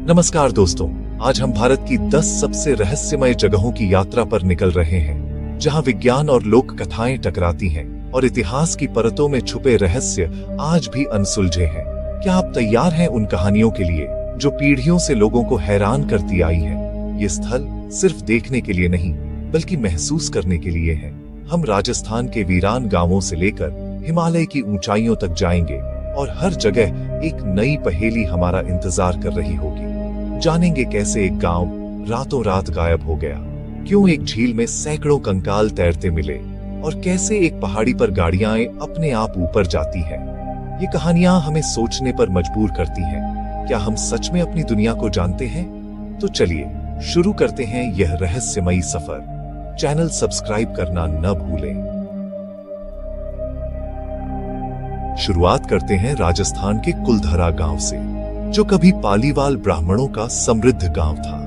नमस्कार दोस्तों, आज हम भारत की 10 सबसे रहस्यमय जगहों की यात्रा पर निकल रहे हैं, जहां विज्ञान और लोक कथाएं टकराती हैं और इतिहास की परतों में छुपे रहस्य आज भी अनसुलझे हैं। क्या आप तैयार हैं उन कहानियों के लिए जो पीढ़ियों से लोगों को हैरान करती आई है? ये स्थल सिर्फ देखने के लिए नहीं, बल्कि महसूस करने के लिए है। हम राजस्थान के वीरान गांवों से लेकर हिमालय की ऊंचाइयों तक जाएंगे और हर जगह एक नई पहेली हमारा इंतजार कर रही होगी। जानेंगे कैसे एक गांव रातों रात गायब हो गया, क्यों एक झील में सैकड़ों कंकाल तैरते मिले और कैसे एक पहाड़ी पर गाड़ियां अपने आप ऊपर जाती हैं। ये कहानियां हमें सोचने पर मजबूर करती हैं। क्या हम सच में अपनी दुनिया को जानते हैं? तो चलिए शुरू करते हैं यह रहस्यमयी सफर। चैनल सब्सक्राइब करना न भूलें। शुरुआत करते हैं राजस्थान के कुलधरा गांव से, जो कभी पालीवाल ब्राह्मणों का समृद्ध गांव था।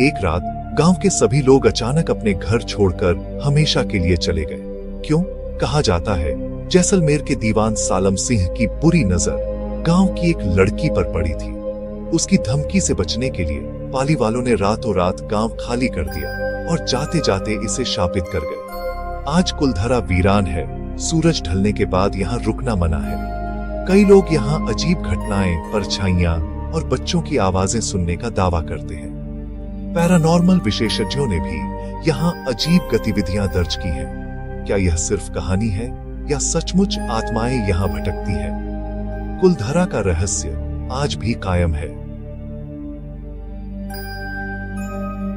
एक रात गांव के सभी लोग अचानक अपने घर छोड़कर हमेशा के लिए चले गए। क्यों? कहा जाता है जैसलमेर के दीवान सालम सिंह की बुरी नजर गांव की एक लड़की पर पड़ी थी। उसकी धमकी से बचने के लिए पालीवालों ने रातों रात गांव खाली कर दिया और जाते जाते इसे शापित कर गए। आज कुलधरा वीरान है। सूरज ढलने के बाद यहाँ रुकना मना है। कई लोग यहाँ अजीब घटनाएं, परछाइयां और बच्चों की आवाजें सुनने का दावा करते हैं। पैरानॉर्मल विशेषज्ञों ने भी यहाँ अजीब गतिविधियां दर्ज की हैं। क्या यह सिर्फ कहानी है या सचमुच आत्माएं यहाँ भटकती हैं? कुलधरा का रहस्य आज भी कायम है।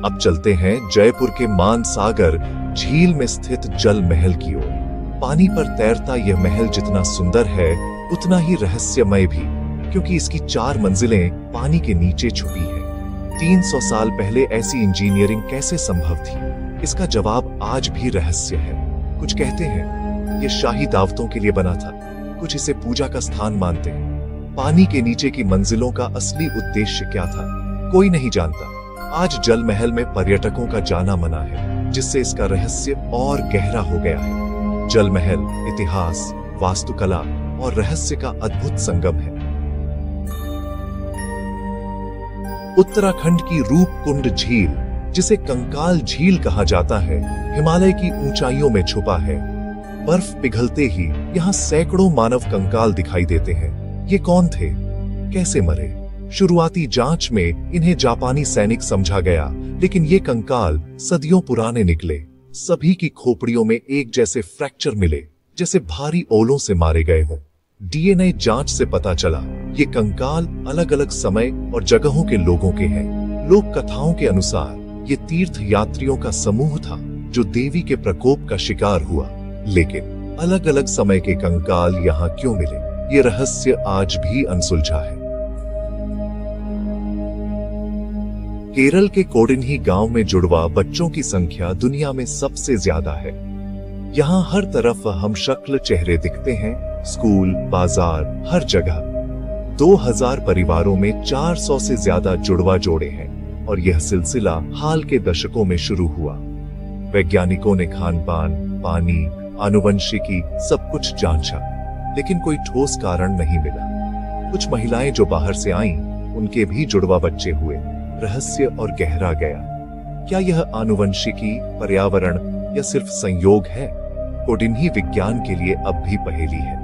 अब चलते हैं जयपुर के मानसागर झील में स्थित जल महल की ओर। पानी पर तैरता यह महल जितना सुंदर है, उतना ही रहस्यमय भी, क्योंकि इसकी 4 मंजिलें पानी के नीचे छुपी हैं। 300 साल पहले ऐसी इंजीनियरिंग कैसे संभव थी? इसका जवाब आज भी रहस्य है। कुछ कहते हैं यह शाही दावतों के लिए बना था, कुछ इसे पूजा का स्थान मानते हैं। पानी के नीचे की मंजिलों का असली उद्देश्य क्या था, कोई नहीं जानता। आज जल महल में पर्यटकों का जाना मना है, जिससे इसका रहस्य और गहरा हो गया है। जल महल इतिहास, वास्तुकला और रहस्य का अद्भुत संगम है। उत्तराखंड की रूपकुंड झील, जिसे कंकाल झील कहा जाता है, हिमालय की ऊंचाइयों में छुपा है। बर्फ पिघलते ही यहाँ सैकड़ों मानव कंकाल दिखाई देते हैं। ये कौन थे? कैसे मरे? शुरुआती जांच में इन्हें जापानी सैनिक समझा गया, लेकिन ये कंकाल सदियों पुराने निकले। सभी की खोपड़ियों में एक जैसे फ्रैक्चर मिले, जैसे भारी ओलों से मारे गए हों। डीएनए जांच से पता चला ये कंकाल अलग अलग समय और जगहों के लोगों के हैं। लोक कथाओं के अनुसार ये तीर्थ यात्रियों का समूह था जो देवी के प्रकोप का शिकार हुआ। लेकिन अलग अलग समय के कंकाल यहाँ क्यों मिले, ये रहस्य आज भी अनसुलझा है। केरल के कोडिन्ही गांव में जुड़वा बच्चों की संख्या दुनिया में सबसे ज्यादा है। यहाँ हर तरफ हम शक्ल चेहरे दिखते हैं, स्कूल, बाजार, हर जगह। 2000 परिवारों में 400 से ज्यादा जुड़वा जोड़े हैं और यह सिलसिला हाल के दशकों में शुरू हुआ। वैज्ञानिकों ने खानपान, पानी, आनुवंशिकी सब कुछ जांचा, लेकिन कोई ठोस कारण नहीं मिला। कुछ महिलाएं जो बाहर से आईं, उनके भी जुड़वा बच्चे हुए। रहस्य और गहरा गया। क्या यह आनुवंशिकी, पर्यावरण या सिर्फ संयोग है? कोडिन्ही विज्ञान के लिए अब भी पहेली है।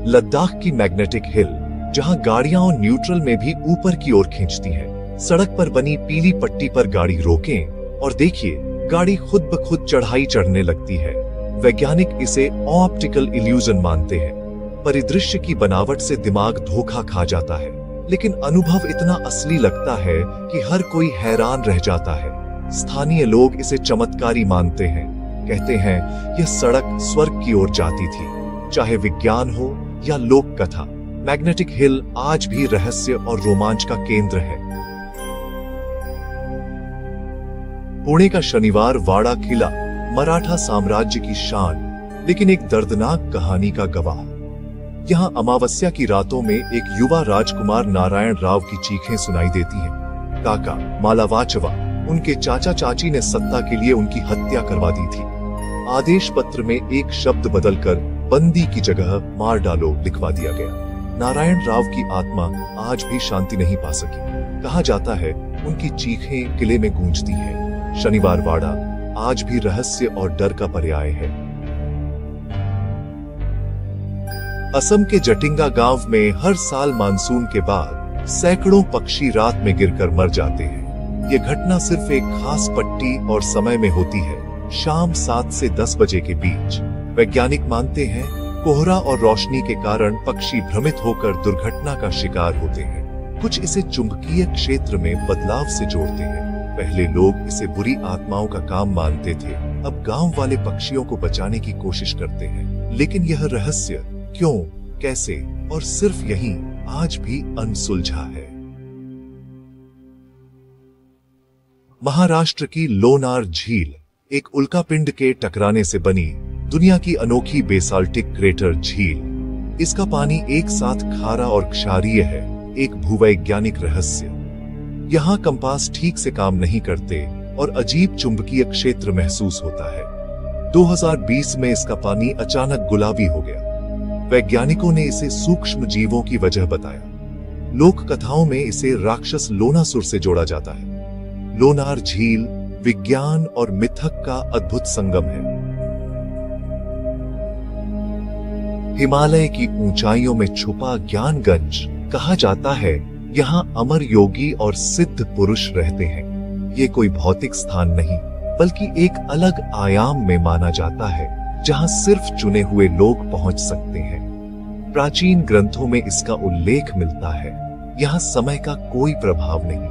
लद्दाख की मैग्नेटिक हिल, जहां गाड़ियां और न्यूट्रल में भी ऊपर की ओर खींचती हैं। सड़क पर बनी पीली पट्टी पर गाड़ी रोकें और देखिए, गाड़ी खुद ब खुद चढ़ाई चढ़ने लगती है। वैज्ञानिक इसे ऑप्टिकल इल्यूजन मानते हैं। परिदृश्य की बनावट से दिमाग धोखा खा जाता है, लेकिन अनुभव इतना असली लगता है कि हर कोई हैरान रह जाता है। स्थानीय लोग इसे चमत्कारी मानते हैं। कहते हैं यह सड़क स्वर्ग की ओर जाती थी। चाहे विज्ञान हो या लोक कथा, मैग्नेटिक हिल आज भी रहस्य और रोमांच का केंद्र है। पुणे का शनिवार वाड़ा किला मराठा साम्राज्य की शान, लेकिन एक दर्दनाक कहानी का गवाह। यहाँ अमावस्या की रातों में एक युवा राजकुमार नारायण राव की चीखें सुनाई देती हैं। काका मालावाचवा, उनके चाचा चाची ने सत्ता के लिए उनकी हत्या करवा दी थी। आदेश पत्र में एक शब्द बदलकर बंदी की जगह मार डालो लिखवा दिया गया। नारायण राव की आत्मा आज भी शांति नहीं पा सकी। कहा जाता है उनकी चीखें किले में गूंजती हैं। शनिवार वाड़ा आज भी रहस्य और डर का पर्याय है। असम के जटिंगा गांव में हर साल मानसून के बाद सैकड़ों पक्षी रात में गिरकर मर जाते हैं। ये घटना सिर्फ एक खास पट्टी और समय में होती है, शाम 7 से 10 बजे के बीच। वैज्ञानिक मानते हैं कोहरा और रोशनी के कारण पक्षी भ्रमित होकर दुर्घटना का शिकार होते हैं। कुछ इसे चुंबकीय क्षेत्र में बदलाव से जोड़ते हैं। पहले लोग इसे बुरी आत्माओं का काम मानते थे, अब गांव वाले पक्षियों को बचाने की कोशिश करते हैं। लेकिन यह रहस्य क्यों, कैसे और सिर्फ यहीं आज भी अनसुलझा है। महाराष्ट्र की लोनार झील एक उल्कापिंड के टकराने से बनी दुनिया की अनोखी बेसाल्टिक क्रेटर झील। इसका पानी एक साथ खारा और क्षारीय है, एक भूवैज्ञानिक रहस्य। यहाँ कंपास ठीक से काम नहीं करते और अजीब चुंबकीय क्षेत्र महसूस होता है। 2020 में इसका पानी अचानक गुलाबी हो गया। वैज्ञानिकों ने इसे सूक्ष्म जीवों की वजह बताया। लोक कथाओं में इसे राक्षस लोनासुर से जोड़ा जाता है। लोनार झील विज्ञान और मिथक का अद्भुत संगम है। हिमालय की ऊंचाइयों में छुपा ज्ञानगंज, कहा जाता है यहाँ अमर योगी और सिद्ध पुरुष रहते हैं। ये कोई भौतिक स्थान नहीं, बल्कि एक अलग आयाम में माना जाता है, जहाँ सिर्फ चुने हुए लोग पहुंच सकते हैं। प्राचीन ग्रंथों में इसका उल्लेख मिलता है। यहाँ समय का कोई प्रभाव नहीं।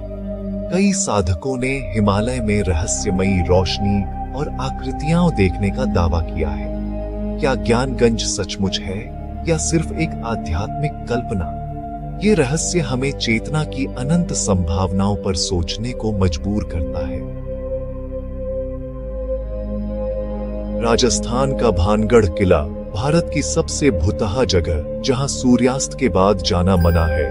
कई साधकों ने हिमालय में रहस्यमयी रोशनी और आकृतियां देखने का दावा किया है। क्या ज्ञानगंज सचमुच है या सिर्फ एक आध्यात्मिक कल्पना? ये रहस्य हमें चेतना की अनंत संभावनाओं पर सोचने को मजबूर करता है। राजस्थान का भानगढ़ किला भारत की सबसे भुतहा जगह, जहां सूर्यास्त के बाद जाना मना है।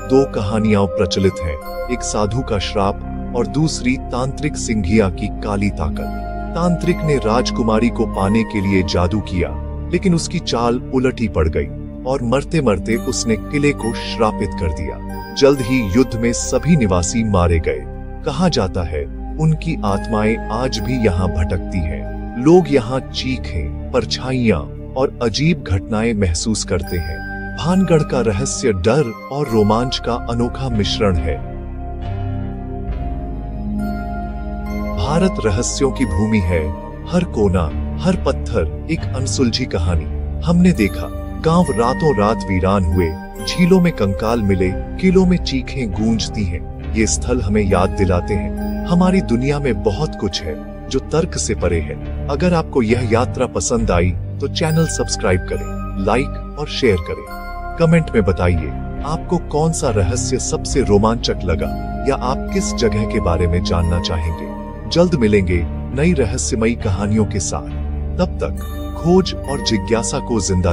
2 कहानियां प्रचलित हैं, एक साधु का श्राप और दूसरी तांत्रिक सिंघिया की काली ताकत। तांत्रिक ने राजकुमारी को पाने के लिए जादू किया, लेकिन उसकी चाल उलटी पड़ गई और मरते मरते उसने किले को श्रापित कर दिया। जल्द ही युद्ध में सभी निवासी मारे गए। कहा जाता है उनकी आत्माएं आज भी यहाँ भटकती हैं। लोग यहाँ चीखें, परछाइयां और अजीब घटनाएं महसूस करते हैं। भानगढ़ का रहस्य डर और रोमांच का अनोखा मिश्रण है। भारत रहस्यों की भूमि है। हर कोना, हर पत्थर एक अनसुलझी कहानी। हमने देखा गांव रातों रात वीरान हुए, झीलों में कंकाल मिले, किलों में चीखें गूंजती हैं। ये स्थल हमें याद दिलाते हैं हमारी दुनिया में बहुत कुछ है जो तर्क से परे है। अगर आपको यह यात्रा पसंद आई तो चैनल सब्सक्राइब करें, लाइक और शेयर करें। कमेंट में बताइए आपको कौन सा रहस्य सबसे रोमांचक लगा या आप किस जगह के बारे में जानना चाहेंगे। जल्द मिलेंगे नई रहस्यमयी कहानियों के साथ। तब तक खोज और जिज्ञासा को जिंदा